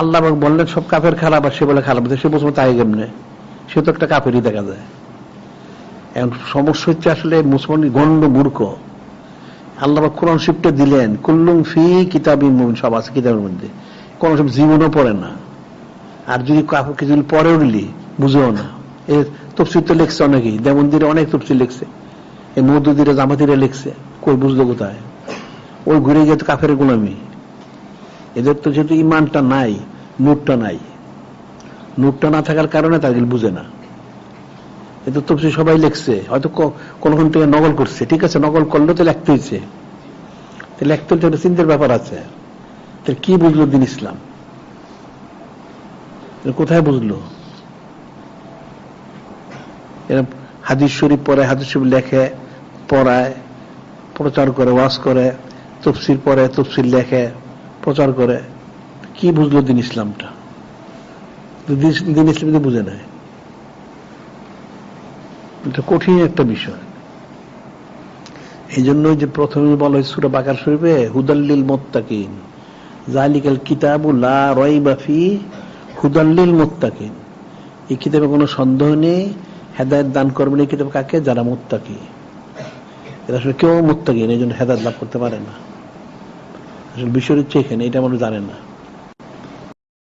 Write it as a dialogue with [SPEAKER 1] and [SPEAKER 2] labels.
[SPEAKER 1] আল্লাহ বললেন সব কাফের খারাপ, আর সে বলে খারাপ, সে বলছে তাই কেমনে, সে তো একটা কাফেরই দেখা যায়। এখন সমস্যা হচ্ছে আসলে মুসলমান গণ্ড মূর্খ। আল্লাহ কোরআন শিফটে দিলেন, কুল্লুম ফি কিতাবিন মুবিন, সব আছে কিতাবের মধ্যে, কোন সব জীবনও পড়ে না। আর যদি কাউকে যদি পরে উঠলি বুঝেও না। এ তফসির তো লিখছে অনেকেই, দেবন্দিরে অনেক তফসির লিখছে, এই মৌদুদিরে জামাতিরে লিখছে, কই বুঝলো কোথায়? ওই ঘুরে গিয়ে তো কাফের গোলামি। এদের তো যেহেতু ইমানটা নাই, নূরটা নাই, নূরটা না থাকার কারণে তাদের বুঝে না। এদের তফসির সবাই লিখছে, হয়তো কোন থেকে নকল করছে, ঠিক আছে, নকল করলে তো লিখতে হয়েছে, লিখতে হচ্ছে, একটা চিন্তার ব্যাপার আছে। তাহলে কি বুঝলো দিন ইসলাম? কোথায় বুঝলো? এরা হাদিস শরীফ পড়ে, হাদিস শরীফ লেখে, পড়ায়, প্রচার করে, ওয়াজ করে, তফসির পড়ে, তফসির লেখে, প্রচার করে। কি বুঝলো দিন ইসলামটা? দিন ইসলাম তো বুঝে নেয়। এটা কঠিন একটা বিষয়। এই জন্য যে প্রথমে বলা হয় সূরা বাকারা শরীফে, হুদাল্লিল মুত্তাকিন, যালিকাল কিতাবু লা রাইবা ফিহি হুদাল্লিল মুত্তাকিন, এই কিতাবে কোনো সন্দেহ নেই, হেদায়েত দান করবেন এই কিতাব কাকে? যারা মুত্তাকি। এরা আসলে কেউ মুত্তাকি, এই জন্য হেদায়েত লাভ করতে পারে না। আসলে বিষয় হচ্ছে এখানে, এটা মানুষ জানে না।